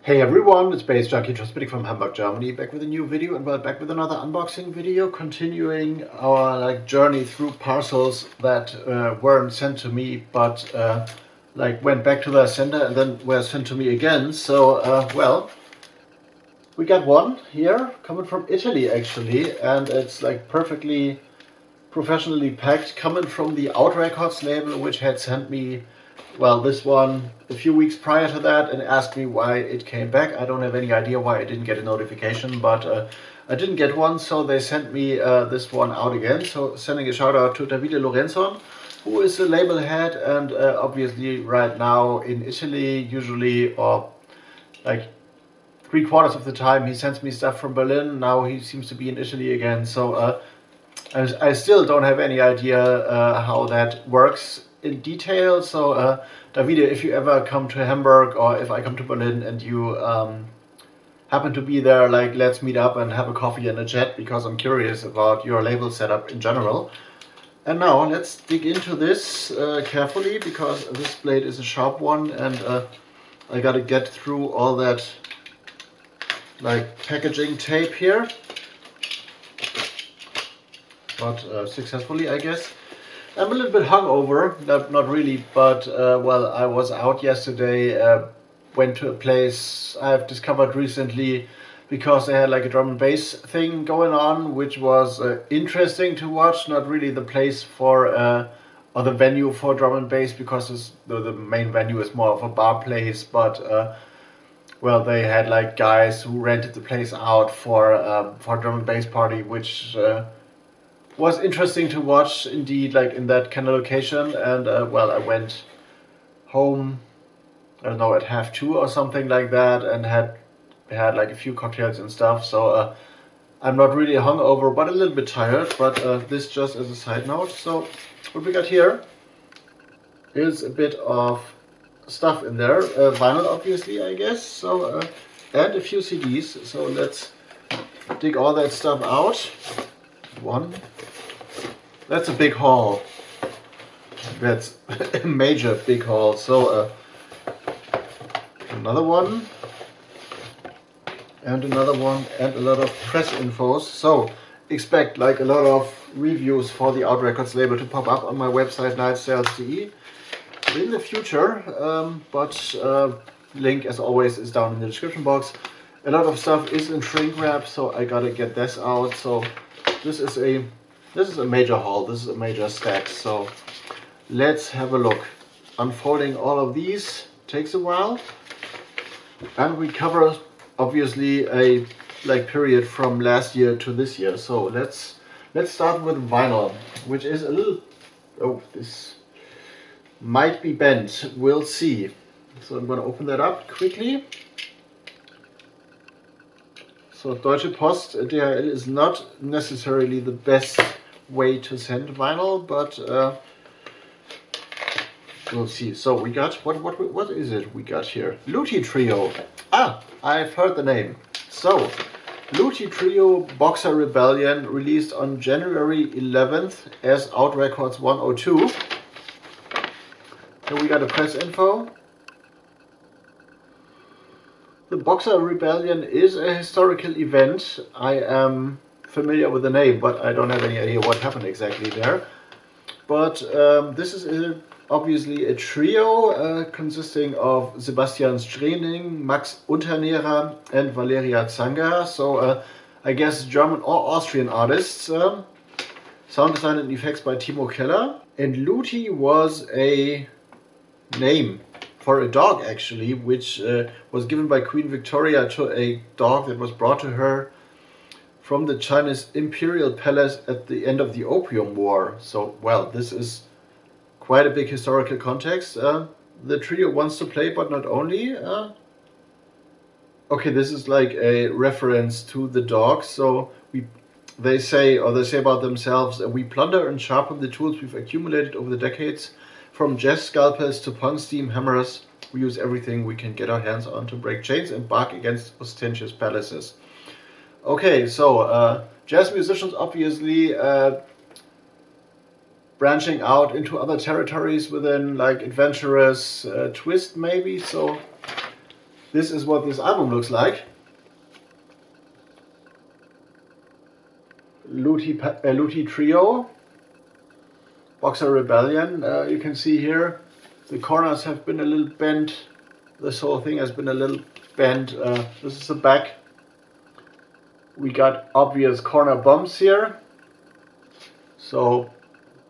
Hey everyone, it's baze.djunkiii from Hamburg, Germany, back with a new video, and back with another unboxing video, continuing our journey through parcels that weren't sent to me, but went back to their sender and then were sent to me again. So well, we got one here coming from Italy actually, and it's like perfectly professionally packed, coming from the AUT Records label, which had sent me, well, this one a few weeks prior to that, and asked me why it came back. I don't have any idea why I didn't get a notification, but I didn't get one, so they sent me this one out again. So sending a shout out to Davide Lorenzo, who is the label head, and obviously right now in Italy, usually, or like 3/4 of the time, he sends me stuff from Berlin. Now he seems to be in Italy again, so I still don't have any idea how that works in detail. So Davide, if you ever come to Hamburg, or if I come to Berlin and you happen to be there, like, let's meet up and have a coffee and a chat, because I'm curious about your label setup in general. And now let's dig into this carefully, because this blade is a sharp one, and I gotta get through all that like packaging tape here, but successfully, I guess. I'm a little bit hungover, not really, but well, I was out yesterday, went to a place I've discovered recently, because they had like a drum and bass thing going on, which was interesting to watch. Not really the place for, or the venue for drum and bass, because the main venue is more of a bar place, but well, they had like guys who rented the place out for a drum and bass party, which was interesting to watch indeed, like in that kind of location. And well, I went home, I don't know, at 2:30 or something like that, and had like a few cocktails and stuff. So I'm not really hungover, but a little bit tired. But this just as a side note. So what we got here is a bit of stuff in there, vinyl obviously, I guess. So and a few CDs. So let's dig all that stuff out. One. That's a big haul. That's a major big haul. So another one, and another one, and a lot of press infos. So expect like a lot of reviews for the AUT Records label to pop up on my website Erzählt in the future. But link, as always, is down in the description box. A lot of stuff is in shrink wrap, so I gotta get this out. So this is a major haul. This is a major stack. So let's have a look. Unfolding all of these takes a while, and we cover obviously a period from last year to this year. So let's start with vinyl, which is a little, oh, this might be bent. We'll see. So I'm going to open that up quickly. So Deutsche Post DHL is not necessarily the best way to send vinyl, but we'll see. So we got, what is it we got here? Luti Trio. Ah, I've heard the name. So Luti Trio Boxer Rebellion, released on January 11th as AUT Records 102. Here we got a press info. The Boxer Rebellion is a historical event. I am familiar with the name, but I don't have any idea what happened exactly there. But this is obviously a trio consisting of Sebastian Strening, Max Unternehrer, and Valeria Zanger. So I guess German or Austrian artists. Sound design and effects by Timo Keller. And Luti was a name for a dog, actually, which was given by Queen Victoria to a dog that was brought to her from the Chinese Imperial Palace at the end of the Opium War. So, well, this is quite a big historical context. The trio wants to play, but not only. Okay, this is like a reference to the dog. So they say about themselves, we plunder and sharpen the tools we've accumulated over the decades. From jazz scalpels to punk steam hammers, we use everything we can get our hands on to break chains and bark against ostentatious palaces. Okay, so jazz musicians obviously branching out into other territories within like adventurous twist maybe. So this is what this album looks like. Luti Trio, Boxer Rebellion. You can see here the corners have been a little bent. This whole thing has been a little bent. This is the back. We got obvious corner bumps here. So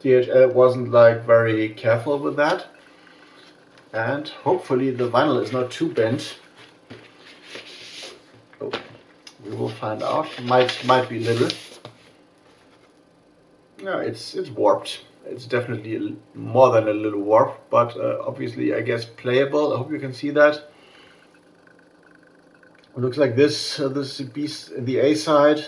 DHL wasn't like very careful with that. And hopefully the vinyl is not too bent. Oh, we will find out. Might be a little. No, it's warped. It's definitely more than a little warped, but obviously I guess playable. I hope you can see that. It looks like this. This is the A side.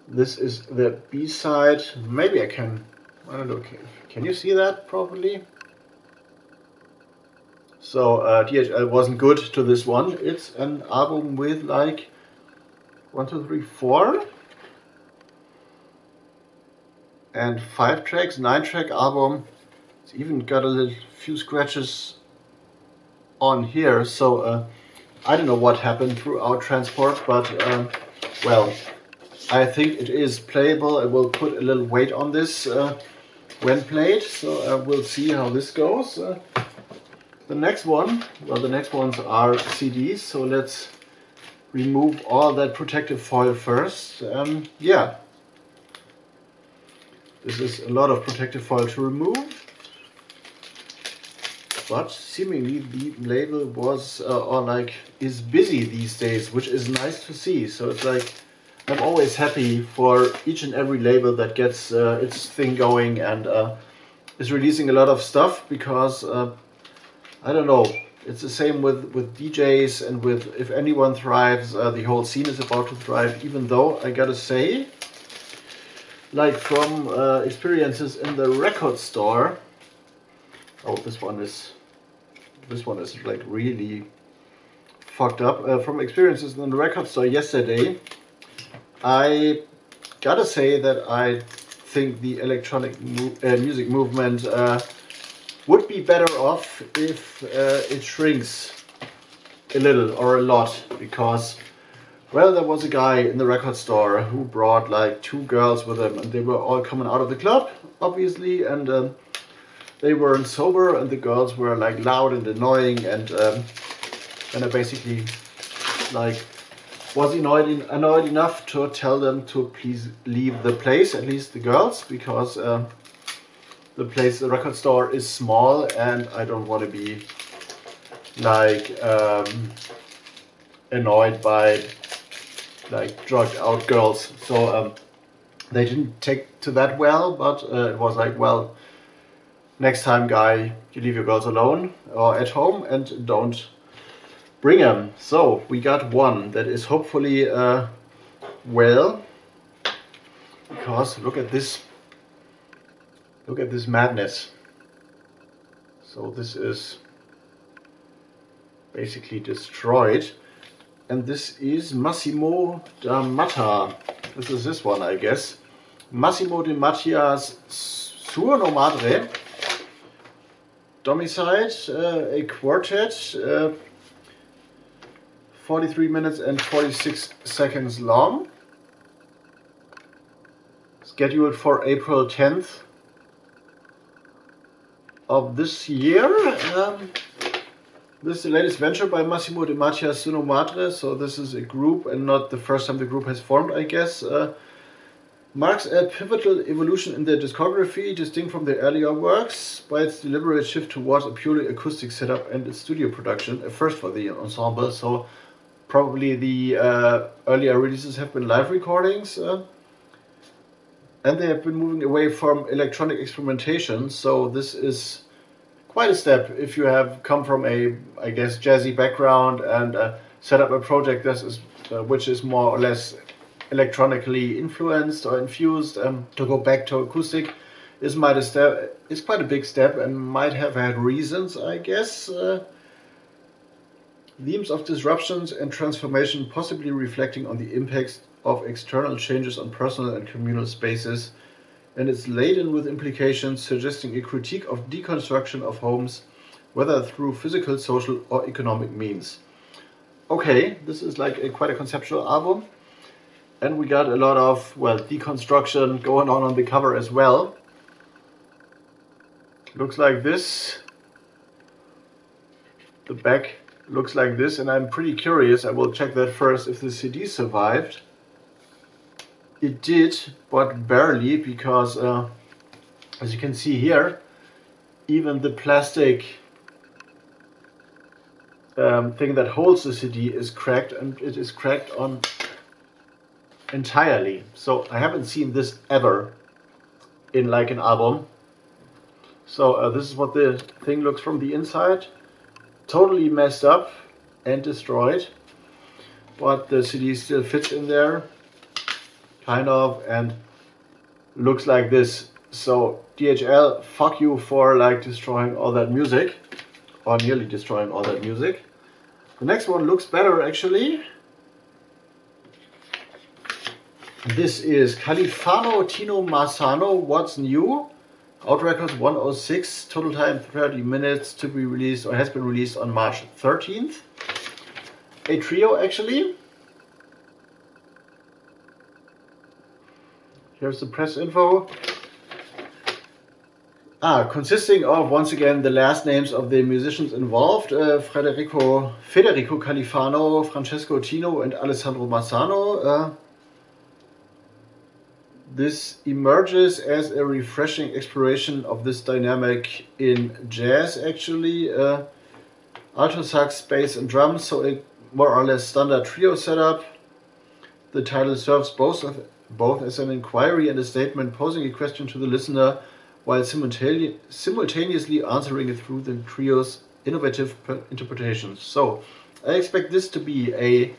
This is the B side. Maybe I don't know. Can you see that properly? So DHL wasn't good to this one. It's an album with like 1, 2, 3, 4 and 5 tracks, 9-track album. It's even got a few scratches on here. So I don't know what happened throughout transport, but well, I think it is playable. I will put a little weight on this when played, so we'll see how this goes. The next one, well, the next ones are CDs, so let's remove all that protective foil first. Yeah, this is a lot of protective foil to remove, but seemingly the label was or like is busy these days, which is nice to see. So it's like I'm always happy for each and every label that gets its thing going and is releasing a lot of stuff, because I don't know, it's the same with DJs and with if anyone thrives, the whole scene is about to thrive, even though I gotta say, like from experiences in the record store, oh, this one is like really fucked up. From experiences in the record store yesterday, I gotta say that I think the electronic music movement would be better off if it shrinks a little or a lot, because, well, there was a guy in the record store who brought like 2 girls with him, and they were all coming out of the club, obviously, and they weren't sober, and the girls were like loud and annoying, and I basically like was annoyed enough to tell them to please leave the place, at least the girls, because the record store is small and I don't want to be like annoyed by like drugged out girls. So they didn't take to that well, but it was like, well, next time, guy, you leave your girls alone or at home and don't bring them. So we got one that is hopefully well, because look at this madness. So this is basically destroyed, and this is Massimo da Matta. This is this one, I guess. Massimo da Matta's Suo no Madre. Domicide, a quartet, 43 minutes and 46 seconds long. Scheduled for April 10th of this year. This is the latest venture by Massimo da Matta's Suo no Madre, so this is a group and not the first time the group has formed, I guess. Marks a pivotal evolution in their discography, distinct from their earlier works by its deliberate shift towards a purely acoustic setup and its studio production, a first for the ensemble. So probably the earlier releases have been live recordings, and they have been moving away from electronic experimentation. So this is quite a step if you have come from a, I guess, jazzy background and set up a project that is, which is more or less electronically influenced or infused. To go back to acoustic is quite a big step and might have had reasons, I guess. Themes of disruptions and transformation, possibly reflecting on the impacts of external changes on personal and communal spaces, and it's laden with implications suggesting a critique of deconstruction of homes, whether through physical, social or economic means. Okay, this is like quite a conceptual album, and we got a lot of, well, deconstruction going on the cover as well. Looks like this. The back looks like this, and I'm pretty curious, I will check that first, if the CD survived. It did, but barely, because as you can see here, even the plastic thing that holds the CD is cracked, and it is cracked on entirely. So I haven't seen this ever in like an album. So this is what the thing looks from the inside. Totally messed up and destroyed, but the CD still fits in there, kind of, and looks like this. So DHL, fuck you for like destroying all that music, or nearly destroying all that music. The next one looks better actually. This is Califano Tino Marsano, What's New? AUT Records 106, total time 30 minutes, to be released, or has been released on March 13th. A trio actually. Here's the press info. Consisting of, once again, the last names of the musicians involved, Federico Califano, Francesco Tino and Alessandro Marsano. This emerges as a refreshing exploration of this dynamic in jazz actually. Alto sax, bass and drums, so a more or less standard trio setup. The title serves both as an inquiry and a statement, posing a question to the listener while simultaneously answering it through the trio's innovative interpretations. So I expect this to be a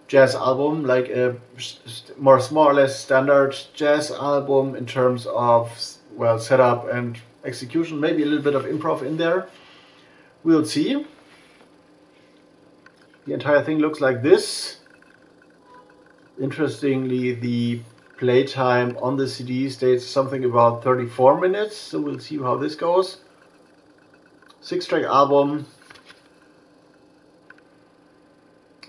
jazz album, like a more or less standard jazz album in terms of, well, setup and execution, maybe a little bit of improv in there. We'll see. The entire thing looks like this. Interestingly, the playtime on the CD states something about 34 minutes, so we'll see how this goes. 6-track album.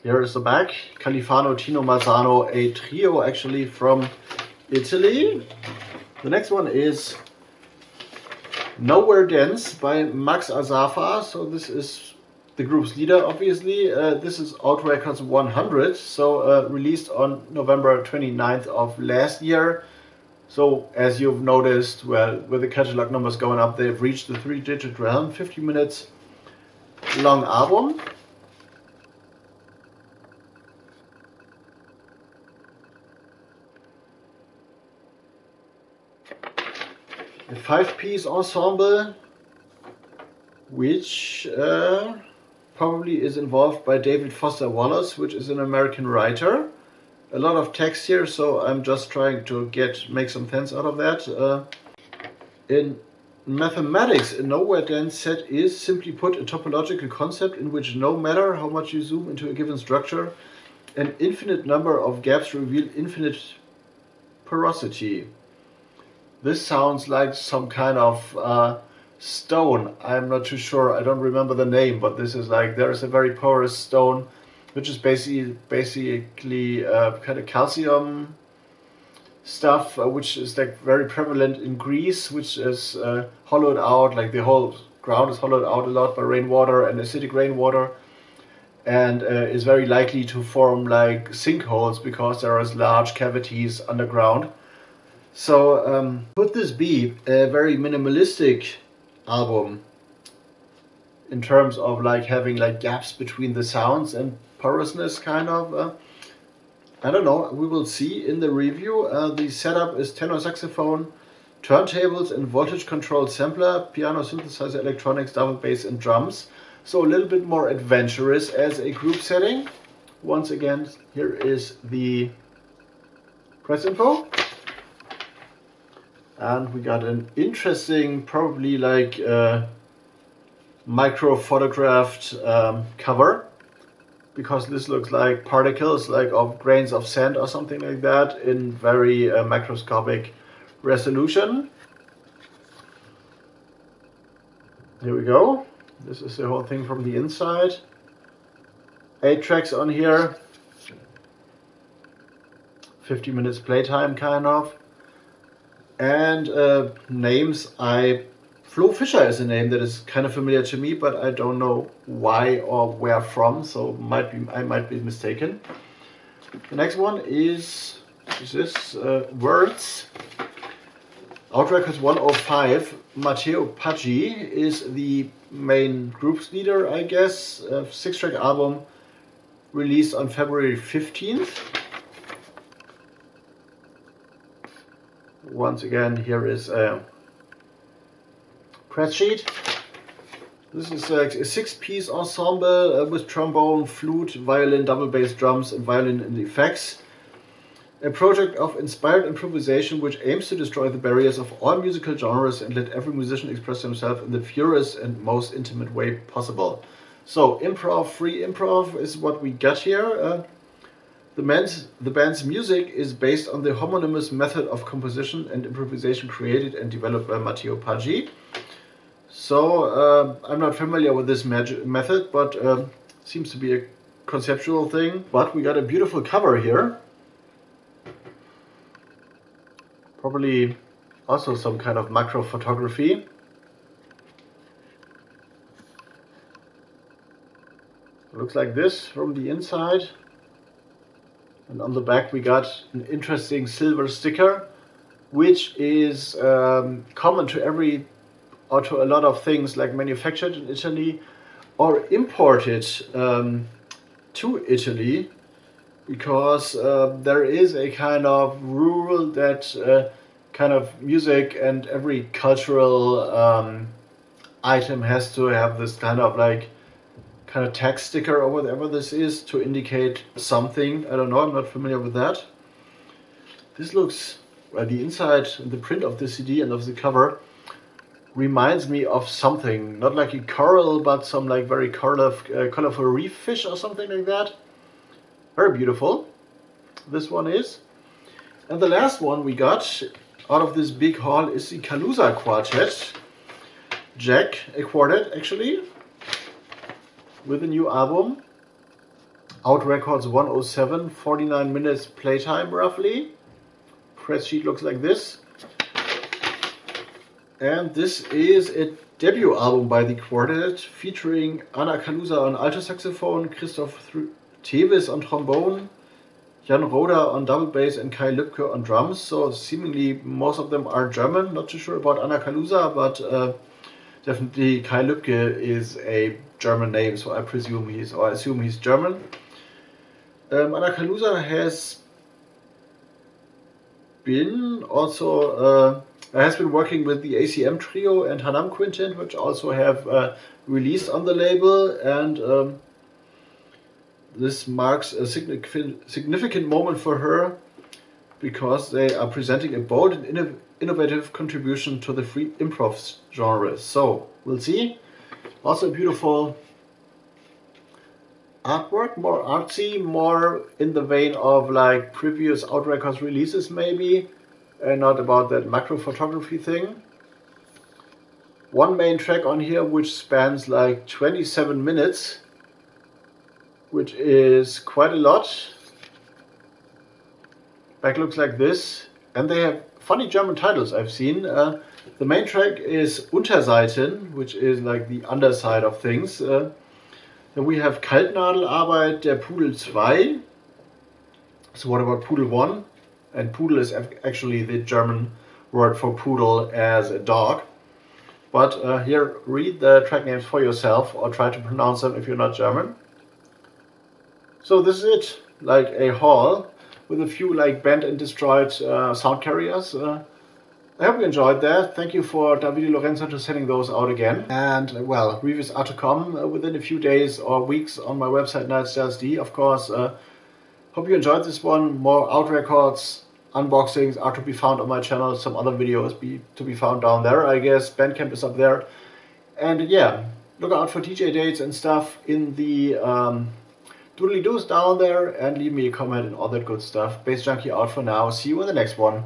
Here is the back. Califano Tino Marsano, a trio actually from Italy. The next one is Nowhere Dance by Max Azafa. So this is the group's leader, obviously. This is AUT Records 100, so released on November 29th of last year. So as you've noticed, well, with the catalog numbers going up, they've reached the 3-digit realm. 50 minutes long album. A 5-piece ensemble, which probably is involved by David Foster Wallace, which is an American writer. A lot of text here, so I'm just trying to make some sense out of that. In mathematics, a nowhere dance set is, simply put, a topological concept in which no matter how much you zoom into a given structure, an infinite number of gaps reveal infinite porosity. This sounds like some kind of stone. I'm not too sure. I don't remember the name, but this is like, there is a very porous stone, which is basically kind of calcium stuff, which is like very prevalent in Greece, which is hollowed out. Like the whole ground is hollowed out a lot by rainwater and acidic rainwater, and is very likely to form like sinkholes because there are large cavities underground. So could this be a very minimalistic album in terms of like having like gaps between the sounds and porousness, kind of? I don't know, we will see in the review. The setup is tenor saxophone, turntables and voltage controlled sampler, piano, synthesizer, electronics, double bass and drums. So a little bit more adventurous as a group setting. Once again, here is the press info. And we got an interesting, probably like micro photographed cover, because this looks like particles, like of grains of sand or something like that, in very microscopic resolution. Here we go. This is the whole thing from the inside. 8 tracks on here. 50 minutes playtime, kind of. And names, Flo Fischer is a name that is kind of familiar to me, but I don't know why or where from, so I might be mistaken. The next one is this, Words. AUT Records 105. Matteo Paggi is the main group's leader, I guess. 6-track album released on February 15th. Once again, here is a press sheet. This is a 6-piece ensemble with trombone, flute, violin, double bass, drums, and violin and effects. A project of inspired improvisation which aims to destroy the barriers of all musical genres and let every musician express himself in the purest and most intimate way possible. So improv, free improv is what we got here. The band's music is based on the homonymous method of composition and improvisation created and developed by Matteo Paggi. So I'm not familiar with this method, but seems to be a conceptual thing. But we got a beautiful cover here. Probably also some kind of macro photography. It looks like this from the inside. And on the back we got an interesting silver sticker, which is common to to a lot of things, like manufactured in Italy or imported to Italy, because there is a kind of rule that kind of music and every cultural item has to have this kind of tag sticker or whatever this is to indicate something. I don't know, I'm not familiar with that. This looks, well, the inside, the print of the CD and of the cover reminds me of something, not like a coral, but some like very colorful reef fish or something like that. Very beautiful, this one is. And the last one we got out of this big haul is the Kaluza Quartet. Jack, a quartet actually, with a new album. AUT Records 107, 49 minutes playtime roughly. Press sheet looks like this. And this is a debut album by the quartet, featuring Anna Kaluza on alto saxophone, Christoph Tevis on trombone, Jan Roda on double bass, and Kai Lübke on drums. So seemingly most of them are German. Not too sure about Anna Kaluza, but definitely Kai Lübke is a German name, so I assume he's German. Anna Kaluza has been working with the ACM Trio and Hanam Quintet, which also have released on the label, and this marks a significant moment for her, because they are presenting a bold and innovative contribution to the free improv genre. So we'll see. Also beautiful artwork, more artsy, more in the vein of like previous AUT Records releases maybe, and not about that macro photography thing. One main track on here which spans like 27 minutes, which is quite a lot. Back looks like this, and they have funny German titles I've seen. The main track is Unterseiten, which is like the underside of things. Then we have Kaltnadelarbeit der Pudel 2. So what about Pudel 1? And Pudel is actually the German word for poodle as a dog. But here, read the track names for yourself, or try to pronounce them if you're not German. So this is it, like a haul with a few like bent and destroyed sound carriers. I hope you enjoyed that. Thank you for Davide Lorenzo to sending those out again. And well, reviews are to come within a few days or weeks on my website Erzählt. Of course, hope you enjoyed this one. More AUT Records unboxings are to be found on my channel. Some other videos to be found down there, I guess. BANDCAMP is up there. And yeah, look out for DJ dates and stuff in the doodly doos down there, and leave me a comment and all that good stuff. Bass Junkie out for now. See you in the next one.